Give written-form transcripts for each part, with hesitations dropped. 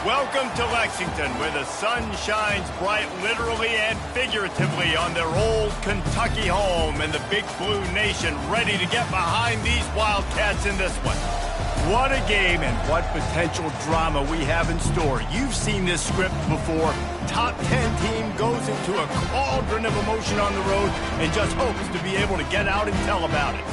Welcome to Lexington, where the sun shines bright literally and figuratively on their old Kentucky home, and the Big Blue Nation ready to get behind these Wildcats in this one. What a game and what potential drama we have in store. You've seen this script before. Top 10 team goes into a cauldron of emotion on the road and just hopes to be able to get out and tell about it.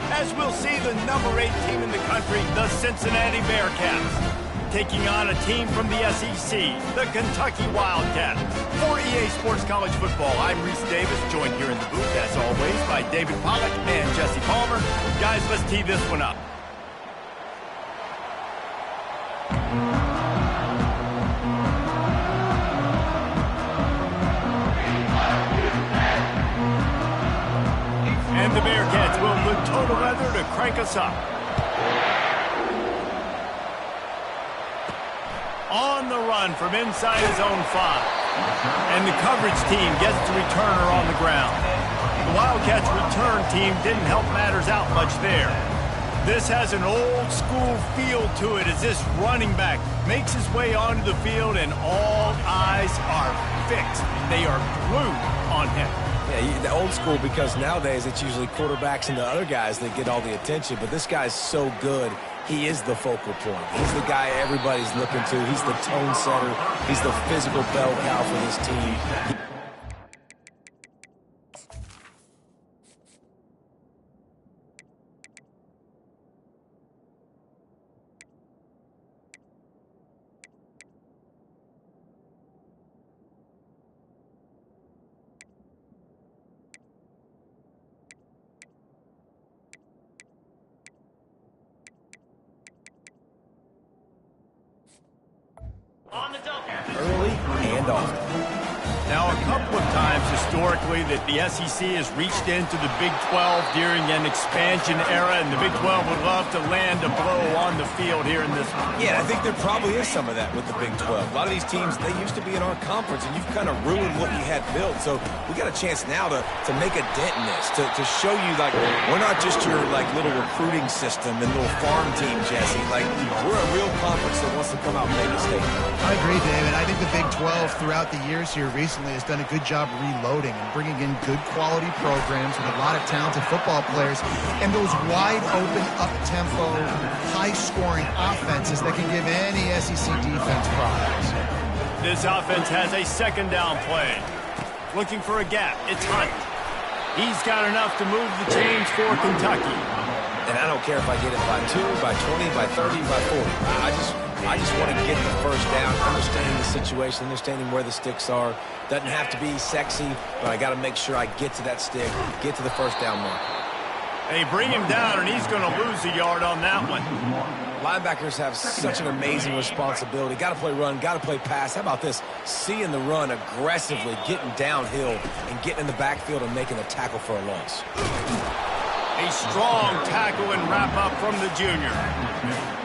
As we'll see the number 8 team in the country, the Cincinnati Bearcats, taking on a team from the SEC, the Kentucky Wildcats. For EA Sports College Football, I'm Reese Davis, joined here in the booth, as always, by David Pollack and Jesse Palmer. Guys, let's tee this one up. And the Bearcats will put total leather to crank us up. On the run from inside his own 5. And the coverage team gets the returner on the ground. The Wildcats return team didn't help matters out much there. This has an old school feel to it as this running back makes his way onto the field and all eyes are fixed. They are glued on him. Yeah, the old school, because nowadays it's usually quarterbacks and the other guys that get all the attention, but this guy's so good. He is the focal point. He's the guy everybody's looking to. He's the tone setter. He's the physical bell cow for this team. Early and often. Now, a couple of times historically that the SEC has reached into the Big 12 during an expansion era, and the Big 12 would love to land a blow on the field here in this one. Yeah, I think there probably is some of that with the Big 12. A lot of these teams, they used to be in our conference, and you've kind of ruined what you had built. So we got a chance now to make a dent in this, to show you, like, we're not just your, like, little recruiting system and little farm team, Jesse. Like, we're a real conference that wants to come out and make a statement. I agree, David. I think the Big 12 throughout the years here recently has done a good job reloading and bringing in good quality programs with a lot of talented football players and those wide open, up-tempo, high-scoring offenses that can give any SEC defense problems. This offense has a second down play. Looking for a gap. It's Hunt. He's got enough to move the chains for Kentucky. And I don't care if I get it by 2, by 20, by 30, by 40. I just want to get the first down, understanding the situation, understanding where the sticks are. Doesn't have to be sexy, but I got to make sure I get to that stick, get to the first down mark. They bring him down, and he's going to lose a yard on that one. Linebackers have such an amazing responsibility. Got to play run, got to play pass. How about this? Seeing the run aggressively, getting downhill, and getting in the backfield and making a tackle for a loss. A strong tackle and wrap-up from the junior.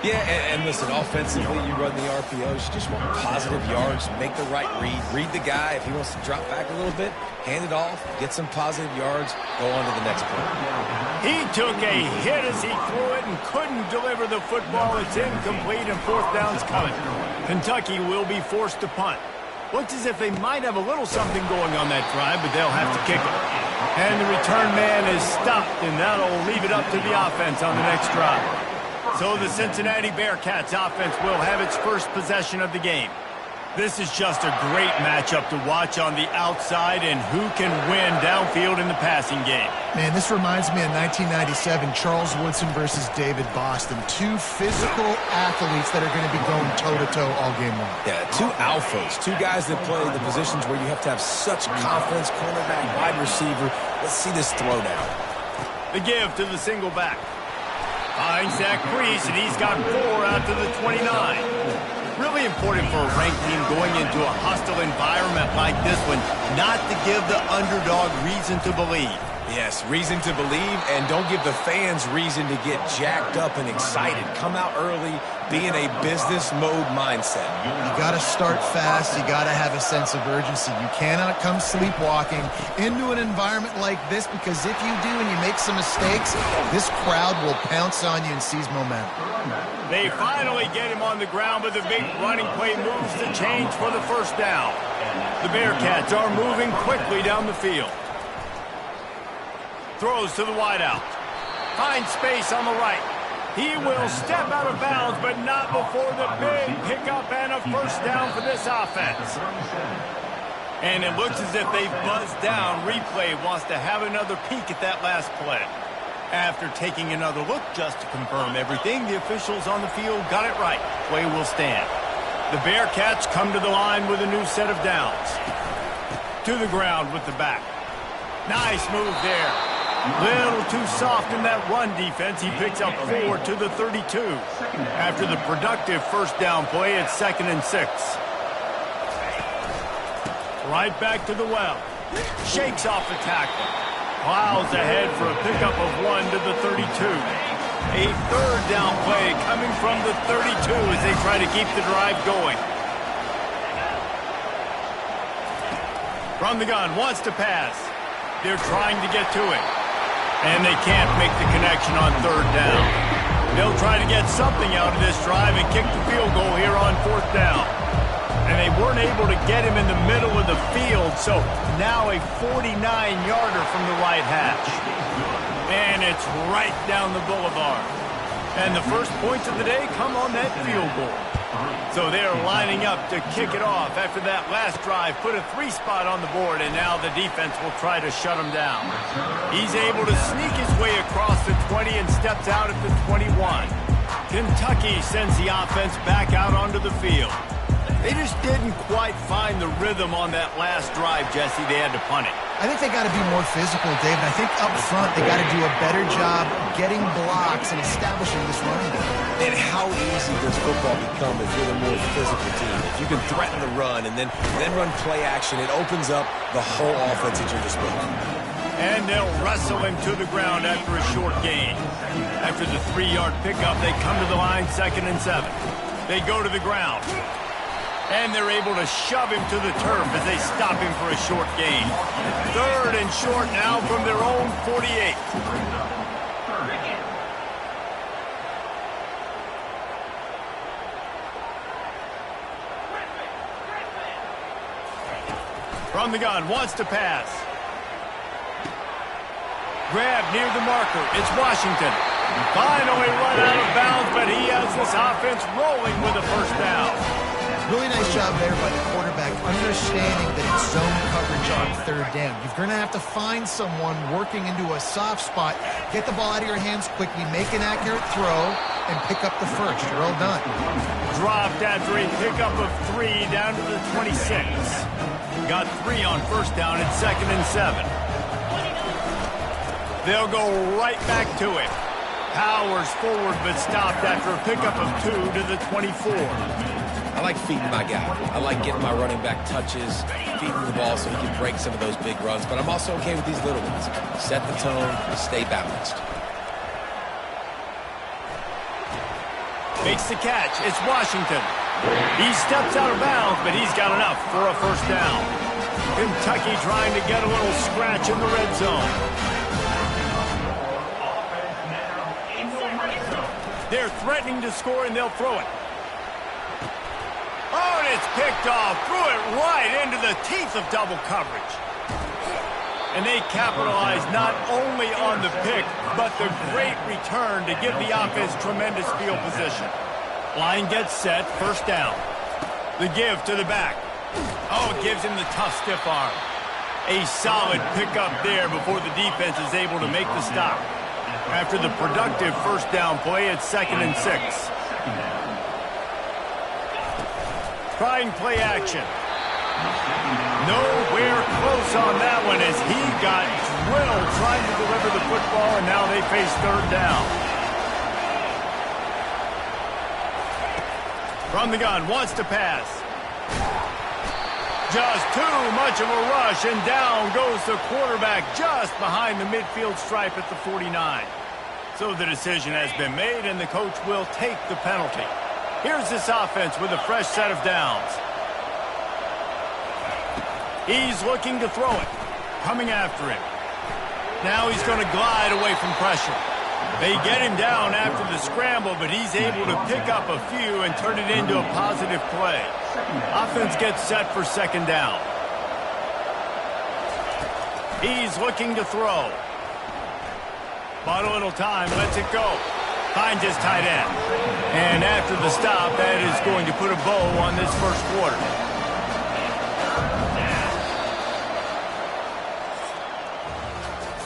Yeah, and listen, offensively, you run the RPOs. You just want positive yards, make the right read the guy. If he wants to drop back a little bit, hand it off, get some positive yards, go on to the next play. He took a hit as he threw it and couldn't deliver the football. It's incomplete and fourth down's coming. Kentucky will be forced to punt. Looks as if they might have a little something going on that drive, but they'll have to kick it. And the return man is stopped, and that'll leave it up to the offense on the next drive. So the Cincinnati Bearcats offense will have its first possession of the game. This is just a great matchup to watch on the outside, and who can win downfield in the passing game. Man, this reminds me of 1997, Charles Woodson versus David Boston. Two physical athletes that are going to be going toe-to-toe all game long. Yeah, two alphas, two guys that play the positions where you have to have such confidence, cornerback, wide receiver. Let's see this throwdown. The give to the single back. Finds that crease, and he's got 4 out to the 29. Really important for a ranked team going into a hostile environment like this one not to give the underdog reason to believe. Yes, reason to believe, and don't give the fans reason to get jacked up and excited. Come out early, be in a business mode mindset. You got to start fast. You got to have a sense of urgency. You cannot come sleepwalking into an environment like this, because if you do and you make some mistakes, this crowd will pounce on you and seize momentum. They finally get him on the ground, but the big running play moves the change for the first down. The Bearcats are moving quickly down the field. Throws to the wideout. Finds space on the right. He will step out of bounds, but not before the big pickup and a first down for this offense. And it looks as if they've buzzed down. Replay wants to have another peek at that last play. After taking another look just to confirm everything, the officials on the field got it right. Play will stand. The Bearcats come to the line with a new set of downs. To the ground with the back. Nice move there. Little too soft in that run defense. He picks up 4 to the 32. After the productive first down play, it's 2nd and 6. Right back to the well. Shakes off the tackle. Plows ahead for a pickup of 1 to the 32. A third down play coming from the 32 as they try to keep the drive going. From the gun, wants to pass. They're trying to get to it. And they can't make the connection on third down. They'll try to get something out of this drive and kick the field goal here on 4th down. And they weren't able to get him in the middle of the field, so now a 49-yarder from the right hash. And it's right down the boulevard. And the first points of the day come on that field goal. So they're lining up to kick it off after that last drive. Put a 3-spot on the board, and now the defense will try to shut him down. He's able to sneak his way across the 20 and steps out at the 21. Kentucky sends the offense back out onto the field. They just didn't quite find the rhythm on that last drive, Jesse. They had to punt it. I think they got to be more physical, Dave. And I think up front they got to do a better job getting blocks and establishing this running game. And how easy does football become if you're the more physical team? If you can threaten the run and then run play action, it opens up the whole offense at your disposal. And they'll wrestle him to the ground after a short gain. After the 3-yard pickup, they come to the line 2nd and 7. They go to the ground. And they're able to shove him to the turf as they stop him for a short gain. 3rd and short now from their own 48. From the gun, wants to pass. Grab near the marker. It's Washington. Finally run out of bounds, but he has this offense rolling with a first down. Really nice job there by the quarterback, understanding that it's zone coverage on 3rd down. You're going to have to find someone working into a soft spot, get the ball out of your hands quickly, make an accurate throw, and pick up the first. You're all done. Dropped after a pickup of 3 down to the 26. Got 3 on first down at 2nd and 7. They'll go right back to it. Powers forward, but stopped after a pickup of 2 to the 24. I like feeding my guy. I like getting my running back touches, feeding the ball so he can break some of those big runs. But I'm also okay with these little ones. Set the tone, stay balanced. Makes the catch. It's Washington. He steps out of bounds, but he's got enough for a first down. Kentucky trying to get a little scratch in the red zone. They're threatening to score, and they'll throw it. Oh, and it's picked off. Threw it right into the teeth of double coverage. And they capitalize not only on the pick, but the great return to give the offense tremendous field position. Line gets set, first down. The give to the back. Oh, it gives him the tough stiff arm. A solid pickup there before the defense is able to make the stop. After the productive first down play, it's 2nd and 6. Trying play action. Nowhere close on that one as he got drilled trying to deliver the football, and now they face 3rd down. From the gun, wants to pass. Just too much of a rush, and down goes the quarterback just behind the midfield stripe at the 49. So the decision has been made, and the coach will take the penalty. Here's this offense with a fresh set of downs. He's looking to throw it. Coming after him. Now he's going to glide away from pressure. They get him down after the scramble, but he's able to pick up a few and turn it into a positive play. Offense gets set for second down. He's looking to throw. Bought a little time, lets it go. Finds his tight end. And after the stop, that is going to put a bow on this first quarter.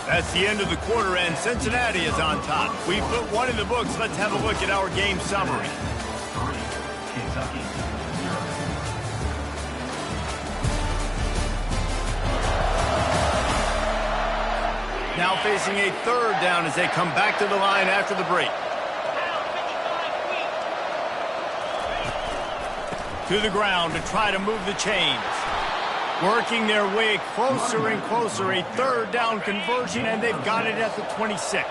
That's the end of the quarter, and Cincinnati is on top. We put one in the books. Let's have a look at our game summary. Now facing a third down as they come back to the line after the break. To the ground to try to move the chains. Working their way closer and closer. A third down conversion, and they've got it at the 26.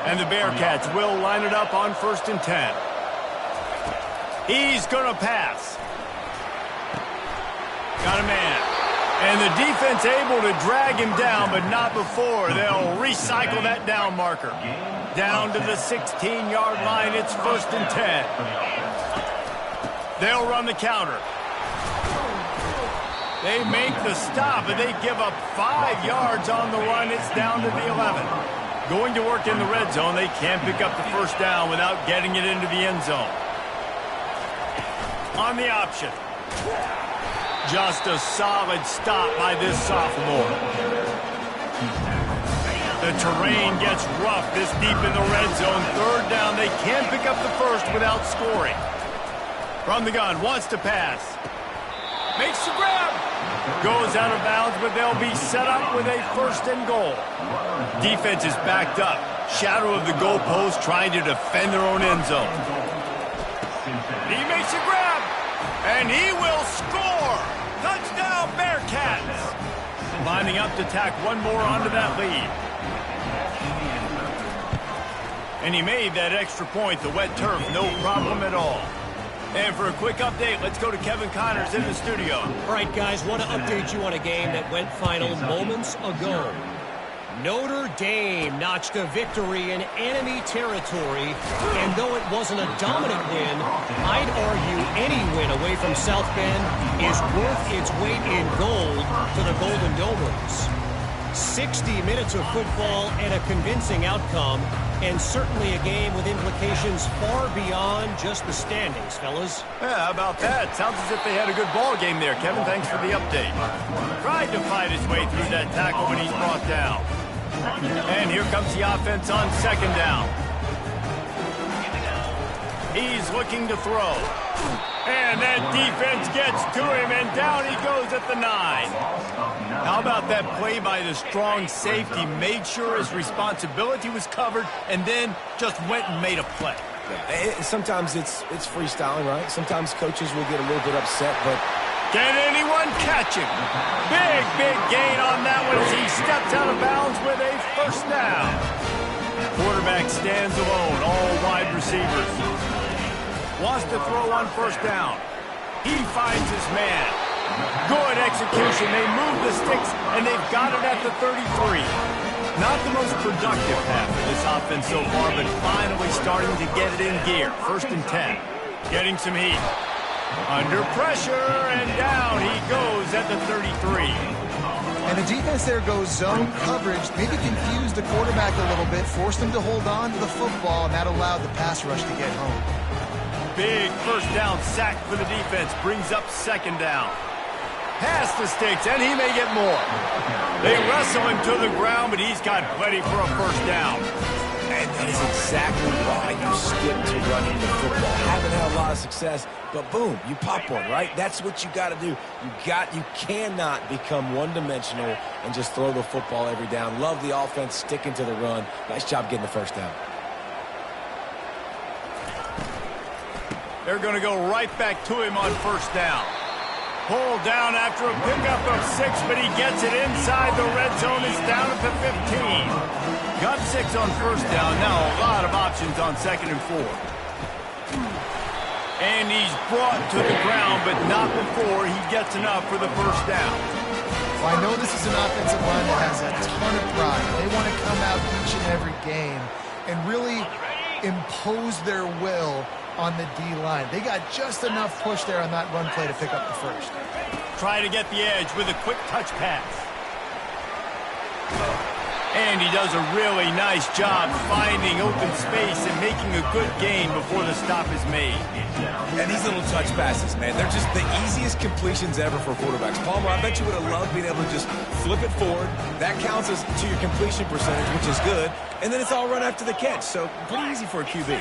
And the Bearcats will line it up on 1st and 10. He's going to pass. Got a man. And the defense able to drag him down, but not before. They'll recycle that down marker. Down to the 16-yard line. It's 1st and 10. They'll run the counter. They make the stop, and they give up 5 yards on the run. It's down to the 11. Going to work in the red zone. They can't pick up the first down without getting it into the end zone. On the option. Just a solid stop by this sophomore. The terrain gets rough this deep in the red zone. Third down. They can't pick up the first without scoring. From the gun, wants to pass. Makes the grab. Goes out of bounds, but they'll be set up with a 1st and goal. Defense is backed up. Shadow of the goalpost trying to defend their own end zone. He makes a grab, and he will score. Touchdown, Bearcats. Lining up to tack one more onto that lead. And he made that extra point, the wet turf, no problem at all. And for a quick update, let's go to Kevin Connors in the studio. All right, guys, want to update you on a game that went final moments ago. Notre Dame notched a victory in enemy territory, and though it wasn't a dominant win, I'd argue any win away from South Bend is worth its weight in gold to the Golden Domers. 60 minutes of football and a convincing outcome, and certainly a game with implications far beyond just the standings, fellas. Yeah, how about that? Sounds as if they had a good ball game there, Kevin. Thanks for the update. Tried to fight his way through that tackle when he's brought down. And here comes the offense on 2nd down. He's looking to throw. And that defense gets to him, and down he goes at the 9. How about that play by the strong safety? Made sure his responsibility was covered, and then just went and made a play. Sometimes it's freestyling, right? Sometimes coaches will get a little bit upset, but... Can anyone catch him? Big gain on that one as he steps out of bounds with a 1st down. Quarterback stands alone, all wide receivers. Wants to throw on 1st down. He finds his man. Good execution. They move the sticks, and they've got it at the 33. Not the most productive half of this offense so far, but finally starting to get it in gear. 1st and 10. Getting some heat. Under pressure, and down he goes at the 33. And the defense there goes zone coverage, maybe confused the quarterback a little bit, forced him to hold on to the football, and that allowed the pass rush to get home. Big 1st down sack for the defense, brings up 2nd down. Past the sticks, and he may get more. They wrestle him to the ground, but he's got plenty for a 1st down. And that is exactly why you stick to running the football. Haven't had a lot of success, but boom, you pop one, right? That's what you got to do. You cannot become one-dimensional and just throw the football every down. Love the offense sticking to the run. Nice job getting the 1st down. They're going to go right back to him on 1st down. Pulled down after a pickup of 6, but he gets it inside the red zone. It's down at the 15. Got 6 on first down. Now a lot of options on 2nd and 4. And he's brought to the ground, but not before he gets enough for the first down. Well, I know this is an offensive line that has a ton of pride. They want to come out each and every game and really impose their will on the D-line. They got just enough push there on that run play to pick up the first. Try to get the edge with a quick touch pass. And he does a really nice job finding open space and making a good gain before the stop is made. And these little touch passes, man, they're just the easiest completions ever for quarterbacks. Palmer, I bet you would have loved being able to just flip it forward. That counts as to your completion percentage, which is good. And then it's all run after the catch, so pretty easy for a QB.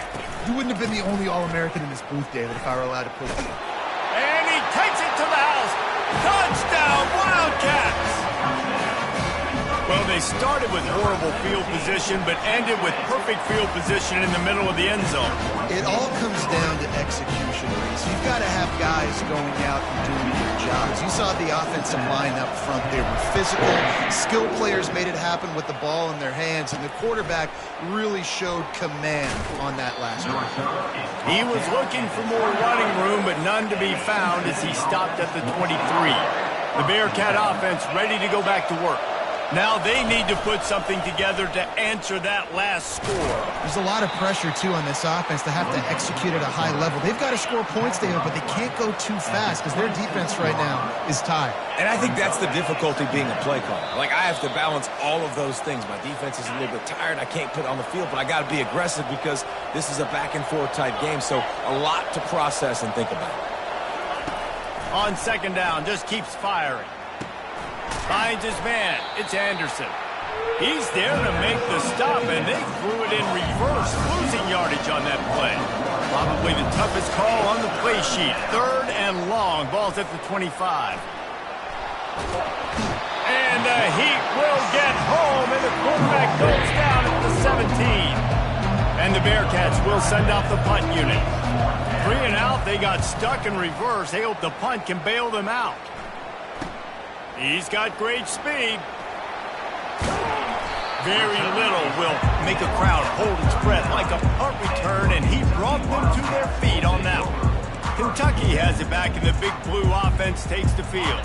You wouldn't have been the only All-American in this booth, David, if I were allowed to put it. And he takes it to the house. Touchdown, Wildcats! Well, they started with horrible field position, but ended with perfect field position in the middle of the end zone. It all comes down to execution, Reese. You've got to have guys going out and doing their jobs. You saw the offensive line up front. They were physical. Skilled players made it happen with the ball in their hands, and the quarterback really showed command on that last one. He was looking for more running room, but none to be found as he stopped at the 23. The Bearcat offense ready to go back to work. Now they need to put something together to answer that last score. There's a lot of pressure, too, on this offense to have to execute at a high level. They've got to score points, David, but they can't go too fast because their defense right now is tired. And I think that's the difficulty being a play caller. Like, I have to balance all of those things. My defense is a little bit tired. I can't put it on the field, but I got to be aggressive because this is a back-and-forth type game, so a lot to process and think about. On 2nd down, just keeps firing. Finds his man. It's Anderson. He's there to make the stop, and they threw it in reverse, losing yardage on that play. Probably the toughest call on the play sheet. 3rd and long. Ball's at the 25. And the Heat will get home, and the quarterback goes down at the 17. And the Bearcats will send out the punt unit. 3 and out. They got stuck in reverse. They hope the punt can bail them out. He's got great speed. Very little will make a crowd hold its breath like a punt return, and he brought them to their feet on that one. Kentucky has it back, and the Big Blue offense takes the field.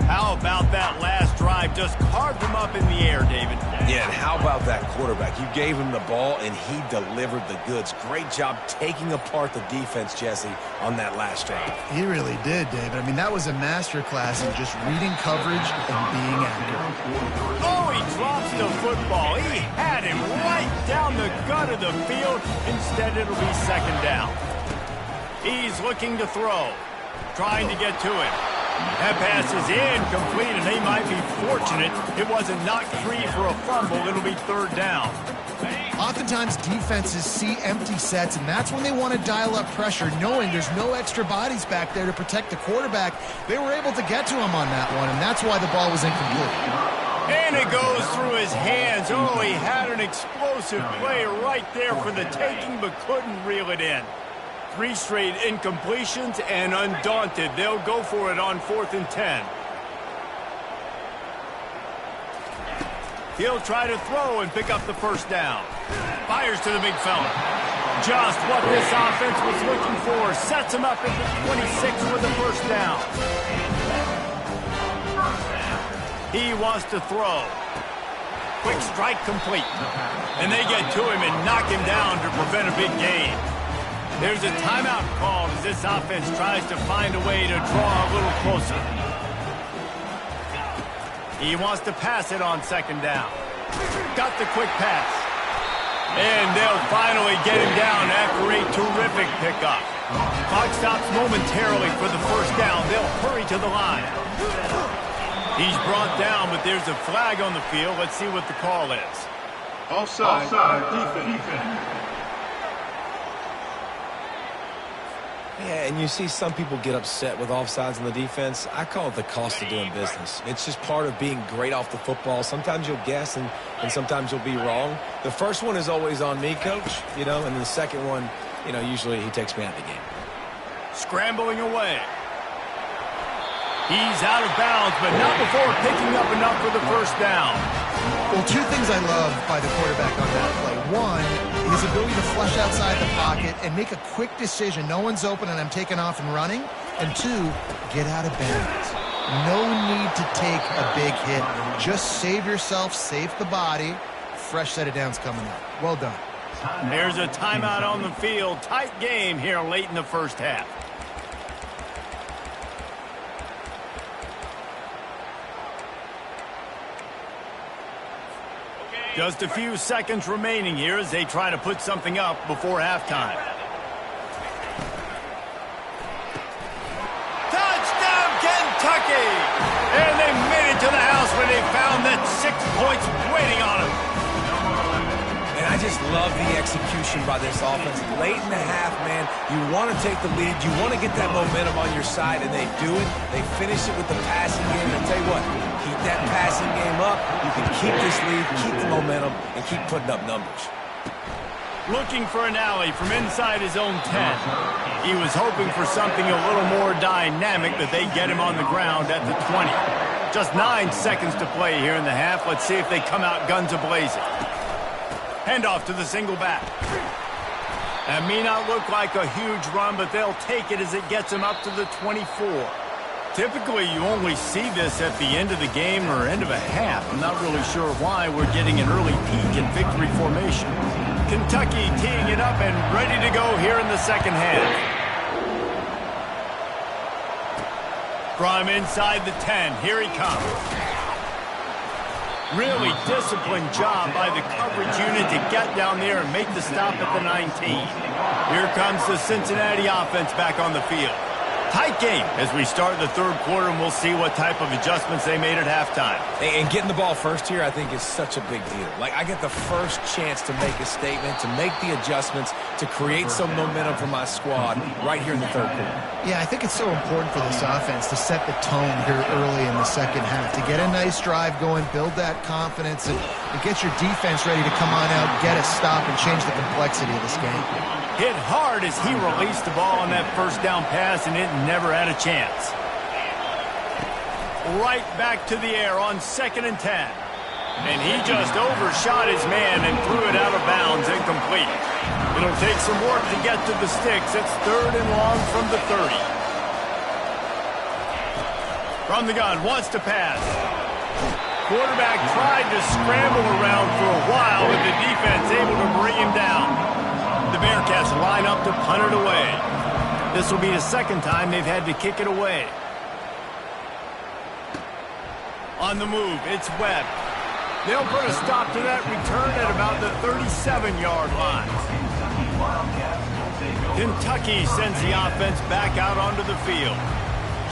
How about that last drive? Just carved them up in the air, David. Yeah, and how about that quarterback? You gave him the ball, and he delivered the goods. Great job taking apart the defense, Jesse, on that last drive. He really did, David. I mean, that was a masterclass in just reading coverage and being accurate. Oh, he drops the football. He had him right down the gut of the field. Instead, it'll be 2nd down. He's looking to throw, trying to get to it. That pass is incomplete, and they might be fortunate it wasn't knocked free for a fumble. It'll be 3rd down. Oftentimes, defenses see empty sets, and that's when they want to dial up pressure, knowing there's no extra bodies back there to protect the quarterback. They were able to get to him on that one, and that's why the ball was incomplete. And it goes through his hands. Oh, he had an explosive play right there for the taking, but couldn't reel it in. 3 straight incompletions, and undaunted, they'll go for it on 4th and 10. He'll try to throw and pick up the first down. Fires to the big fella. Just what this offense was looking for. Sets him up at the 26 with the first down. He wants to throw. Quick strike complete. And they get to him and knock him down to prevent a big gain. There's a timeout called as this offense tries to find a way to draw a little closer. He wants to pass it on 2nd down. Got the quick pass. And they'll finally get him down after a terrific pickup. Clock stops momentarily for the first down. They'll hurry to the line. He's brought down, but there's a flag on the field. Let's see what the call is. Offside. Defense. Yeah, and you see some people get upset with offsides on the defense. I call it the cost of doing business. It's just part of being great off the football. Sometimes you'll guess, and sometimes you'll be wrong. The first one is always on me, Coach, and then the second one, usually he takes me out of the game. Scrambling away. He's out of bounds, but not before picking up enough for the first down. Well, two things I love by the quarterback on that play. One, his ability to flush outside the pocket and make a quick decision. No one's open and I'm taking off and running. And two, get out of bounds. No need to take a big hit. Just save yourself, save the body. Fresh set of downs coming up. Well done. There's a timeout on the field. Tight game here late in the first half. Just a few seconds remaining here as they try to put something up before halftime. Touchdown, Kentucky! And they made it to the house when they found that 6 points waiting on them. And I just love the execution by this offense. Late in the half, man, you want to take the lead. You want to get that momentum on your side, and they do it. They finish it with the passing game. And I'll tell you what, keep that passing game up. You can keep this lead, keep the momentum, and keep putting up numbers. Looking for an alley from inside his own 10. He was hoping for something a little more dynamic, that they get him on the ground at the 20. Just 9 seconds to play here in the half. Let's see if they come out guns a-blazing. Handoff to the single back. That may not look like a huge run, but they'll take it as it gets them up to the 24. Typically, you only see this at the end of the game or end of a half. I'm not really sure why we're getting an early peek in victory formation. Kentucky teeing it up and ready to go here in the second half. From inside the 10, here he comes. Really disciplined job by the coverage unit to get down there and make the stop at the 19. Here comes the Cincinnati offense back on the field. Tight game as we start the third quarter, and we'll see what type of adjustments they made at halftime. And getting the ball first here, I think, is such a big deal. Like, I get the first chance to make a statement, to make the adjustments, to create some momentum for my squad right here in the third quarter. Yeah, I think it's so important for this offense to set the tone here early in the second half, to get a nice drive going, build that confidence, and get your defense ready to come on out, get a stop, and change the complexity of this game. Hit hard as he released the ball on that first down pass, and it never had a chance. Right back to the air on 2nd and 10. And he just overshot his man and threw it out of bounds, incomplete. It'll take some work to get to the sticks. It's 3rd and long from the 30. From the gun, wants to pass. Quarterback tried to scramble around for a while, but the defense able to bring him down. The Bearcats line up to punt it away. This will be the second time they've had to kick it away. On the move, it's Webb. They'll put a stop to that return at about the 37-yard line. Kentucky sends the offense back out onto the field.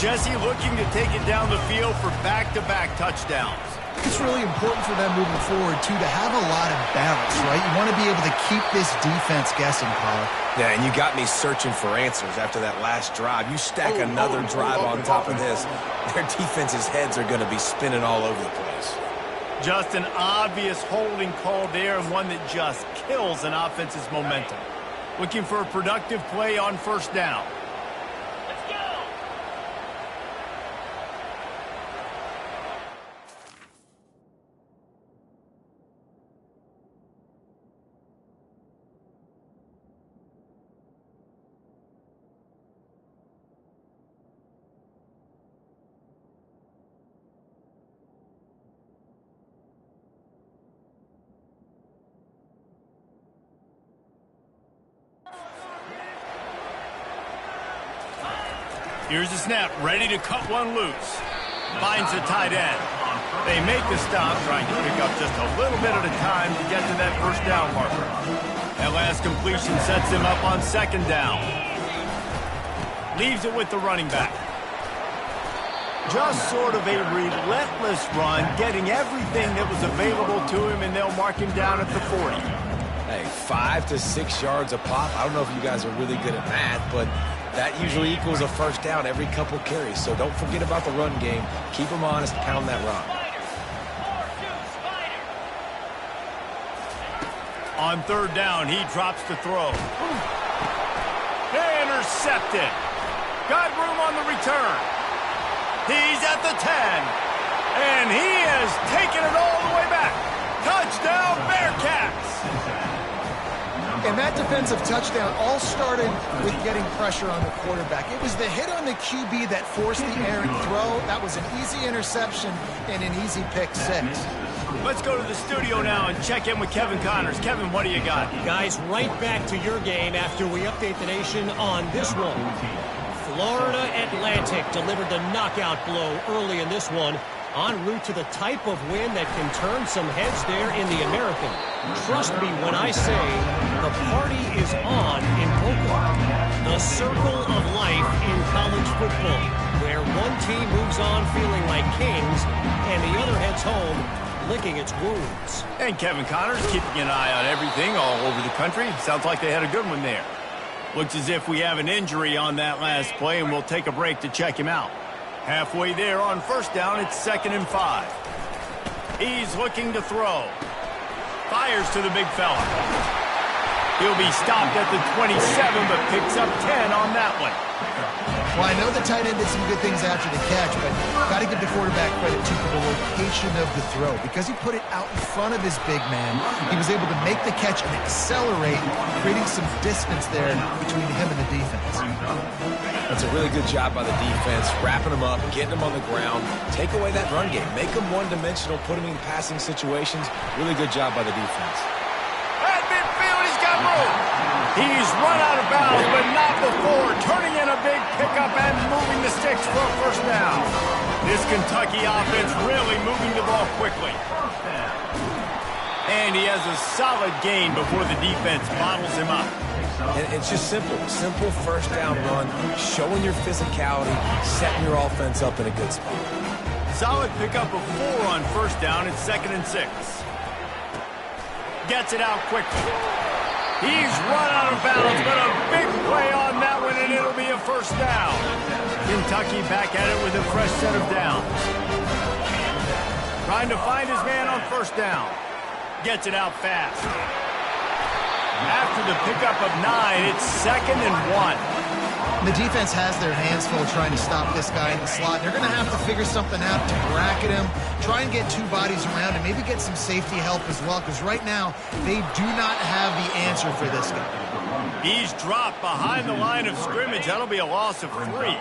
Jesse looking to take it down the field for back-to-back touchdowns. It's really important for them moving forward, too, to have a lot of balance, right? You want to be able to keep this defense guessing, Paul. Yeah, and you got me searching for answers after that last drive. You stack another drive on top of this, their defense's heads are going to be spinning all over the place. Just an obvious holding call there, and one that just kills an offense's momentum. Looking for a productive play on first down. Here's the snap, ready to cut one loose. Finds the tight end. They make the stop, trying to pick up just a little bit at a time to get to that first down marker. That last completion sets him up on 2nd down. Leaves it with the running back. Just sort of a relentless run, getting everything that was available to him, and they'll mark him down at the 40. Hey, 5 to 6 yards a pop. I don't know if you guys are really good at math, but that usually equals a first down every couple carries. So don't forget about the run game. Keep them honest, pound that rock. On 3rd down, he drops the throw. Intercepted. Got room on the return. He's at the 10. And he has taken it all the way back. Touchdown, Bearcats! And that defensive touchdown all started with getting pressure on the quarterback. It was the hit on the QB that forced the errant throw. That was an easy interception and an easy pick six. Let's go to the studio now and check in with Kevin Connors. Kevin, what do you got? Guys, right back to your game after we update the nation on this one. Florida Atlantic delivered the knockout blow early in this one, en route to the type of win that can turn some heads there in the American. Trust me when I say the party is on in Boca. The circle of life in college football, where one team moves on feeling like kings and the other heads home licking its wounds. And Kevin Connors keeping an eye on everything all over the country. Sounds like they had a good one there. Looks as if we have an injury on that last play, and we'll take a break to check him out. Halfway there on first down, it's 2nd and 5. He's looking to throw. Fires to the big fella. He'll be stopped at the 27, but picks up 10 on that one. Well, I know the tight end did some good things after the catch, but got to give the quarterback credit, too, for the location of the throw. Because he put it out in front of his big man, he was able to make the catch and accelerate, creating some distance there between him and the defense. That's a really good job by the defense, wrapping him up, getting him on the ground, take away that run game, make him one-dimensional, put him in passing situations. Really good job by the defense. At midfield, he's got room. He's run out of bounds, but not before turning in a big pickup and moving the sticks for a first down. This Kentucky offense really moving the ball quickly. And he has a solid gain before the defense bottles him up. And it's just simple first down run, showing your physicality, setting your offense up in a good spot. Solid pickup of 4 on first down. It's 2nd and 6. Gets it out quickly. He's run out of bounds, but a big play on that one, and it'll be a first down. Kentucky back at it with a fresh set of downs. Trying to find his man on first down. Gets it out fast. After the pickup of 9, it's 2nd and 1. The defense has their hands full trying to stop this guy in the slot. They're going to have to figure something out to bracket him, try and get 2 bodies around him, maybe get some safety help as well, because right now they do not have the answer for this guy. He's dropped behind the line of scrimmage. That'll be a loss of 3.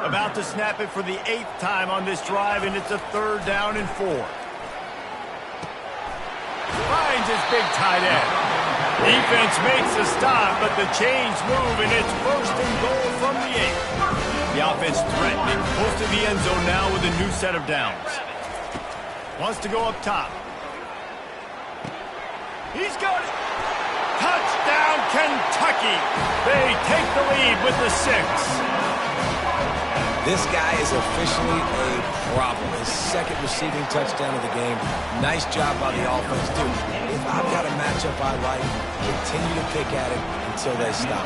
About to snap it for the 8th time on this drive, and it's a 3rd down and 4. Finds his big tight end. Defense makes a stop, but the chains move, and it's 1st and goal from the 8. The offense threatening, close to the end zone now with a new set of downs. Wants to go up top. He's got it. Touchdown, Kentucky. They take the lead with the 6. This guy is officially a problem. His 2nd receiving touchdown of the game. Nice job by the offense, too. If I've got a matchup I like, continue to pick at it until they stop.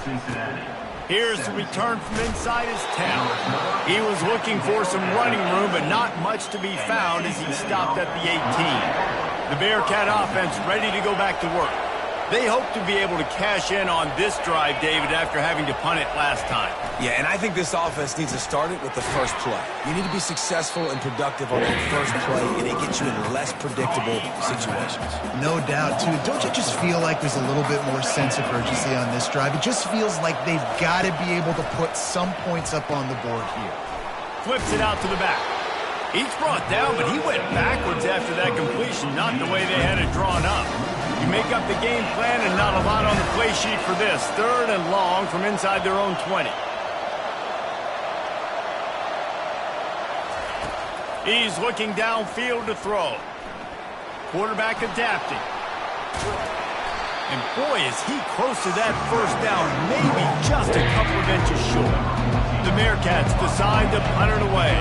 Cincinnati. Here's the return from inside his 10. He was looking for some running room, but not much to be found as he stopped at the 18. The Bearcat offense ready to go back to work. They hope to be able to cash in on this drive, David, after having to punt it last time. Yeah, and I think this offense needs to start it with the first play. You need to be successful and productive on that first play, and it gets you in less predictable situations. No doubt, too. Don't you just feel like there's a little bit more sense of urgency on this drive? It just feels like they've got to be able to put some points up on the board here. Flips it out to the back. He's brought down, but he went backwards after that completion, not the way they had it drawn up. You make up the game plan and not a lot on the play sheet for this. 3rd and long from inside their own 20. He's looking downfield to throw. Quarterback adapting. And boy, is he close to that first down, maybe just a couple of inches short. The Bearcats decide to punt it away.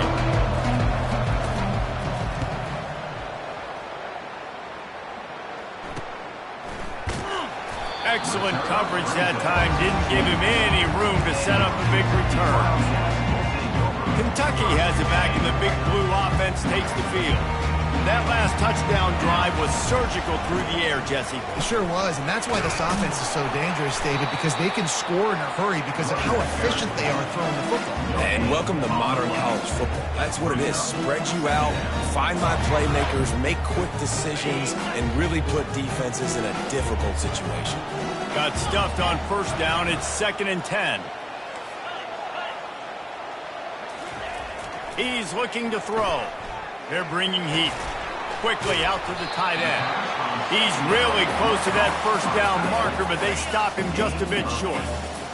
Excellent coverage that time. Didn't give him any room to set up a big return. Kentucky has it back, and the Big Blue offense takes the field. That last touchdown drive was surgical through the air, Jesse. It sure was, and that's why this offense is so dangerous, David, because they can score in a hurry because of how efficient they are throwing the football. And welcome to modern college football. That's what it is. Spread you out, find my playmakers, make quick decisions, and really put defenses in a difficult situation. Got stuffed on first down. It's 2nd and 10. He's looking to throw. They're bringing heat. Quickly out to the tight end. He's really close to that first down marker, but they stop him just a bit short.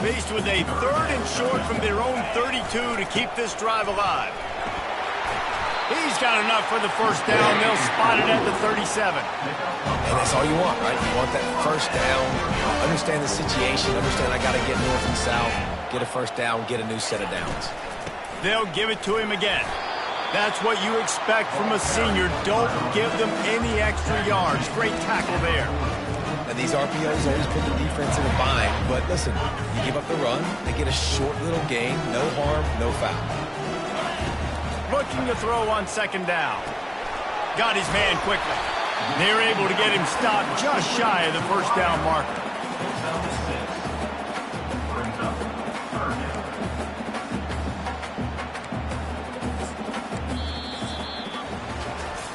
Faced with a 3rd and short from their own 32 to keep this drive alive. He's got enough for the first down. They'll spot it at the 37. And that's all you want, right? You want that first down. Understand the situation. Understand I got to get north and south. Get a first down. Get a new set of downs. They'll give it to him again. That's what you expect from a senior. Don't give them any extra yards. Great tackle there. And these RPOs always put the defense in a bind. But listen, you give up the run, they get a short little gain. No harm, no foul. Looking to throw on 2nd down. Got his man quickly. They're able to get him stopped just shy of the first down marker.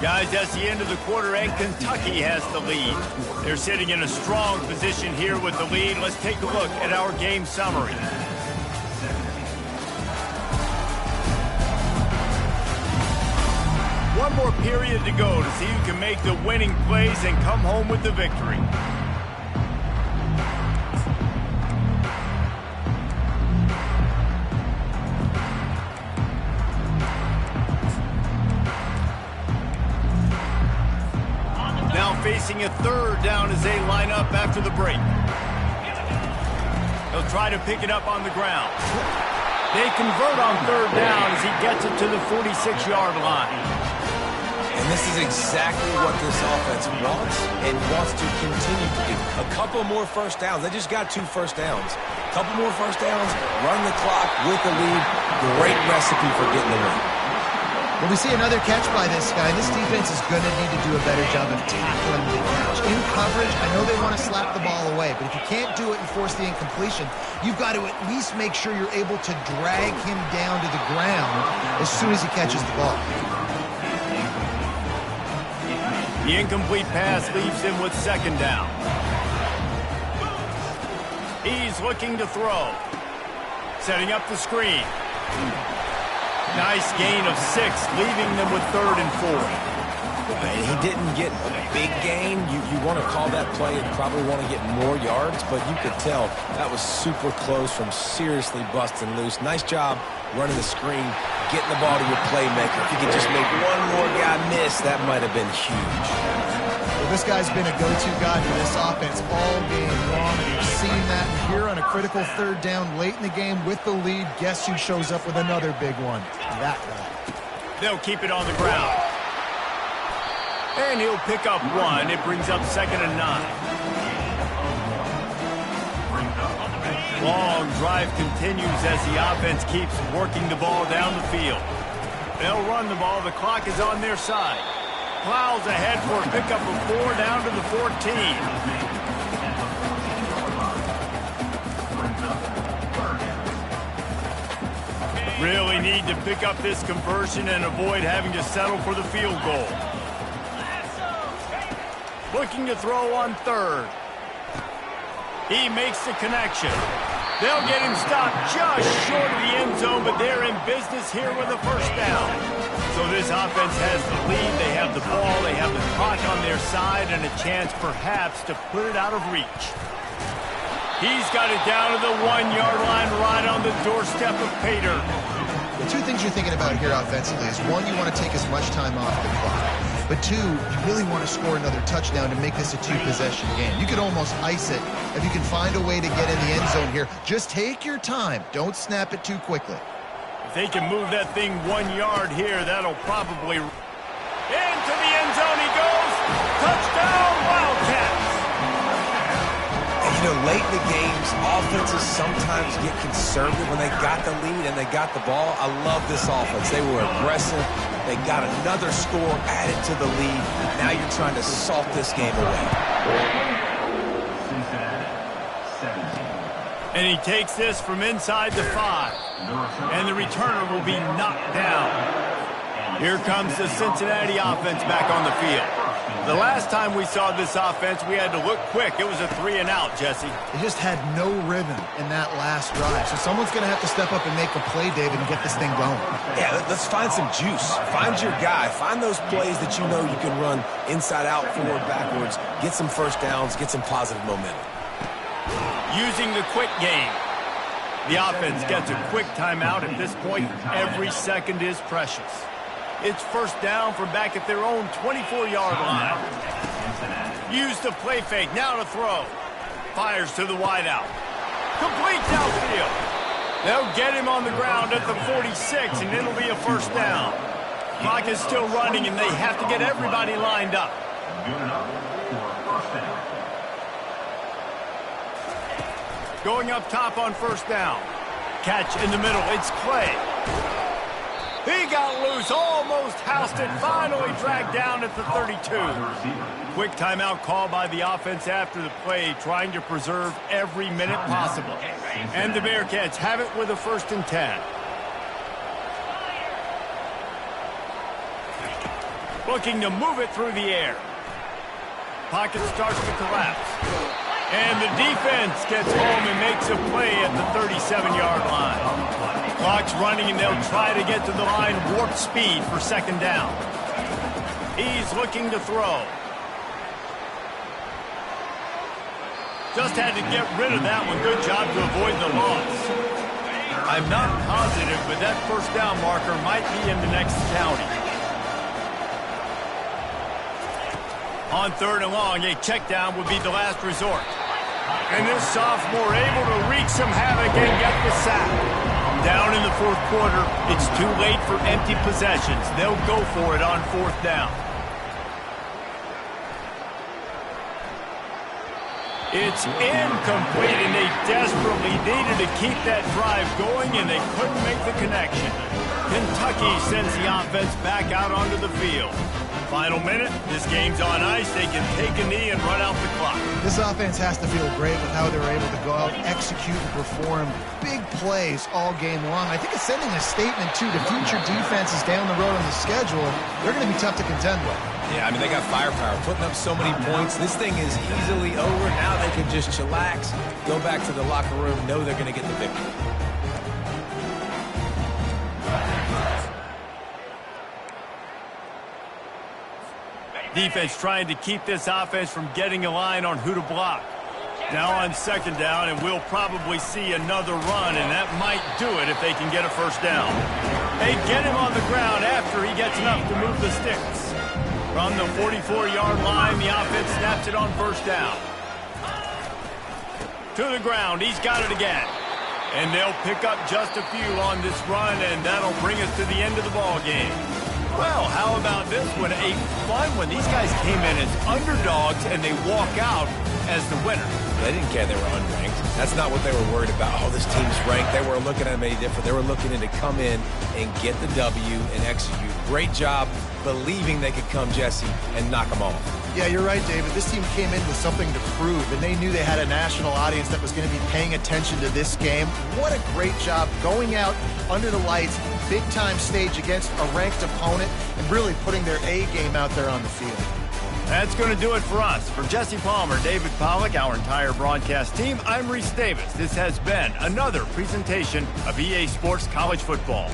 Guys, that's the end of the quarter, and Kentucky has the lead. They're sitting in a strong position here with the lead. Let's take a look at our game summary. One more period to go to see who can make the winning plays and come home with the victory. Facing a 3rd down as they line up after the break. They'll try to pick it up on the ground. They convert on 3rd down as he gets it to the 46-yard line. And this is exactly what this offense wants and wants to continue to do. A couple more first downs. They just got 2 first downs. A couple more first downs, run the clock with the lead. Great recipe for getting the win. When we see another catch by this guy, this defense is going to need to do a better job of tackling the catch. In coverage, I know they want to slap the ball away, but if you can't do it and force the incompletion, you've got to at least make sure you're able to drag him down to the ground as soon as he catches the ball. The incomplete pass leaves him with 2nd down. He's looking to throw. Setting up the screen. Nice gain of 6, leaving them with 3rd and 4. He didn't get a big gain. You want to call that play and probably want to get more yards, but you could tell that was super close from seriously busting loose. Nice job running the screen, getting the ball to your playmaker. If you could just make one more guy miss, that might have been huge. Well, this guy's been a go-to guy for this offense all game long, and you've seen that here on a critical 3rd down late in the game with the lead. Guess who shows up with another big one? That guy. They'll keep it on the ground. And he'll pick up 1. It brings up 2nd and 9. Long drive continues as the offense keeps working the ball down the field. They'll run the ball. The clock is on their side. Plows ahead for a pickup of 4 down to the 14. Really need to pick up this conversion and avoid having to settle for the field goal. Looking to throw on 3rd. He makes the connection. They'll get him stopped just short of the end zone, but they're in business here with a first down. So this offense has the lead. They have the ball. They have the clock on their side and a chance perhaps to put it out of reach. He's got it down to the 1-yard line right on the doorstep of Pater. The 2 things you're thinking about here offensively is, 1, you want to take as much time off the clock. But 2, you really want to score another touchdown to make this a 2-possession game. You could almost ice it if you can find a way to get in the end zone here. Just take your time. Don't snap it too quickly. If they can move that thing 1 yard here, that'll probably... Into the end zone he goes. Touchdown, Wildcats. You know, late in the games, offenses sometimes get conservative when they got the lead and they got the ball. I love this offense. They were aggressive. They got another score added to the lead. Now you're trying to salt this game away. And he takes this from inside the 5. And the returner will be knocked down. Here comes the Cincinnati offense back on the field. The last time we saw this offense, we had to look quick. It was a 3-and-out, Jesse. They just had no rhythm in that last drive. So someone's going to have to step up and make a play, David, and get this thing going. Yeah, let's find some juice. Find your guy. Find those plays that you know you can run inside out, forward, backwards. Get some first downs. Get some positive momentum. Using the quick game. The offense gets a quick timeout at this point. Every second is precious. It's first down from back at their own 24-yard line. Use the play fake. Now to throw. Fires to the wideout. Complete downfield. They'll get him on the ground at the 46, and it'll be a first down. Clock is still running, and they have to get everybody lined up. Going up top on first down. Catch in the middle. It's Clay. He got loose, almost housed it, finally dragged down at the 32. Quick timeout call by the offense after the play, trying to preserve every minute possible. And the Bearcats have it with a 1st and 10. Looking to move it through the air. Pocket starts to collapse. And the defense gets home and makes a play at the 37-yard line. Clock's running, and they'll try to get to the line warp speed for 2nd down. He's looking to throw. Just had to get rid of that one. Good job to avoid the loss. I'm not positive, but that first down marker might be in the next county. On 3rd and long, a check down would be the last resort. And this sophomore able to wreak some havoc and get the sack. Down in the 4th quarter, it's too late for empty possessions. They'll go for it on 4th down. It's incomplete, and they desperately needed to keep that drive going, and they couldn't make the connection. Kentucky sends the offense back out onto the field. Final minute, this game's on ice. They can take a knee and run out the clock. This offense has to feel great with how they were able to go out, execute, and perform big plays all game long. I think it's sending a statement, too, to future defenses down the road on the schedule. They're going to be tough to contend with. Yeah, I mean, they got firepower, putting up so many points. This thing is easily over. Now they can just chillax, go back to the locker room, know they're going to get the victory. Defense trying to keep this offense from getting a line on who to block. Now on 2nd down, and we'll probably see another run, and that might do it if they can get a first down. They get him on the ground after he gets enough to move the sticks. From the 44-yard line, the offense snaps it on 1st down. To the ground, he's got it again. And they'll pick up just a few on this run, and that'll bring us to the end of the ball game. Well, how about this one? A fun one. These guys came in as underdogs, and they walk out as the winner. They didn't care they were unranked. That's not what they were worried about. Oh, this team's ranked. They weren't looking at them any different. They were looking in to come in and get the W and execute. Great job believing they could come, Jesse, and knock them off. Yeah, you're right, David. This team came in with something to prove, and they knew they had a national audience that was going to be paying attention to this game. What a great job going out under the lights, big-time stage against a ranked opponent, and really putting their A game out there on the field. That's going to do it for us. For Jesse Palmer, David Pollack, our entire broadcast team, I'm Reese Davis. This has been another presentation of EA Sports College Football.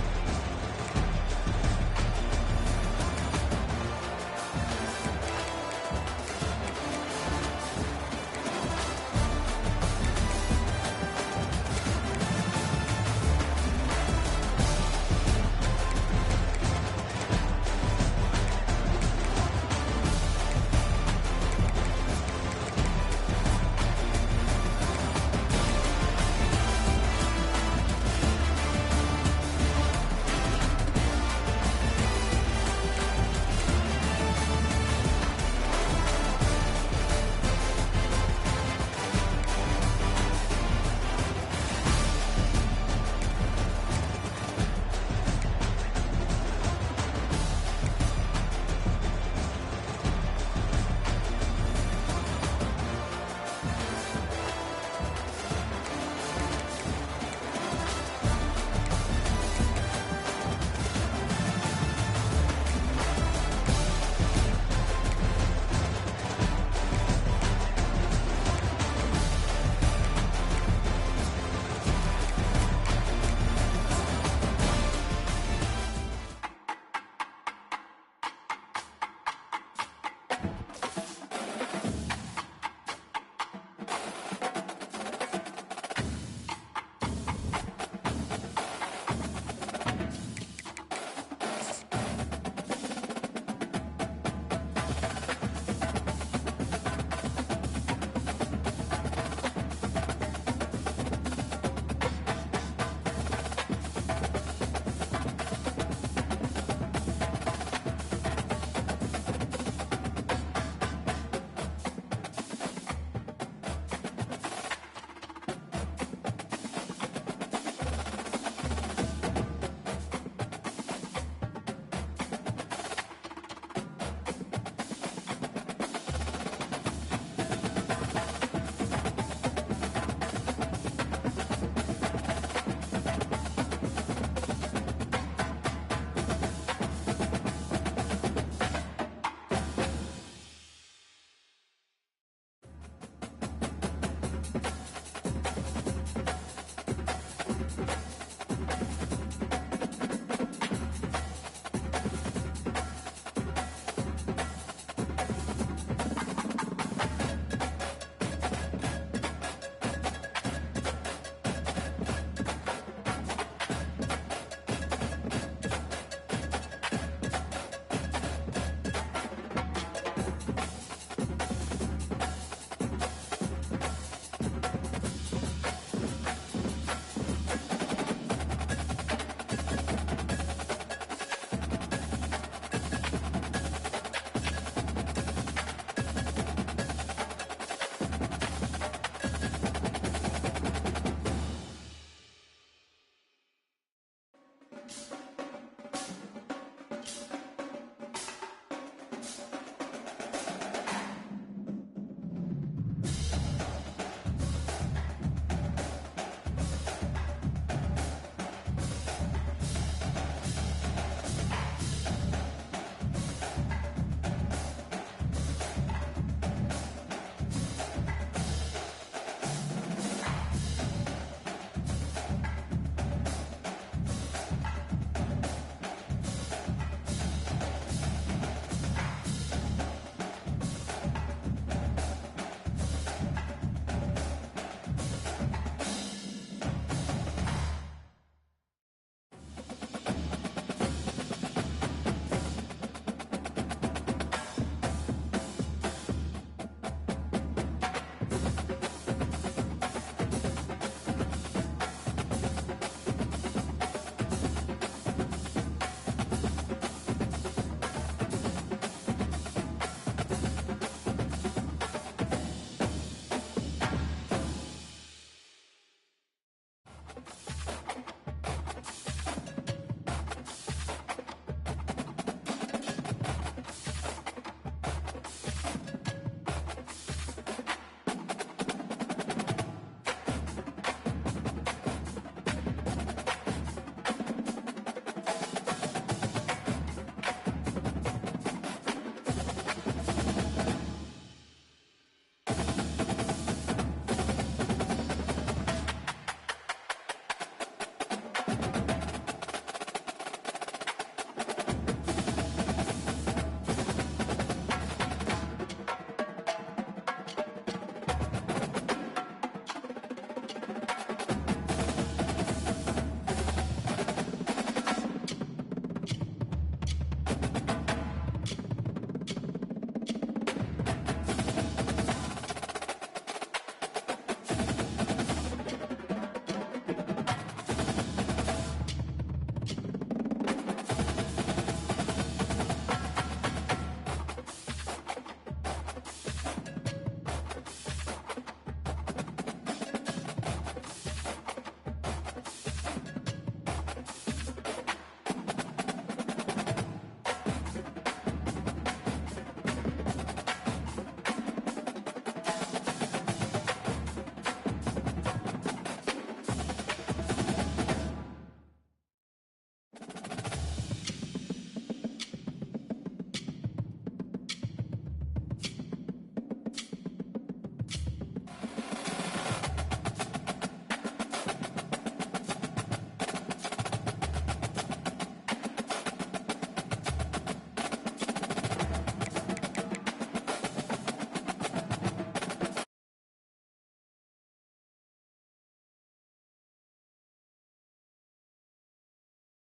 defense.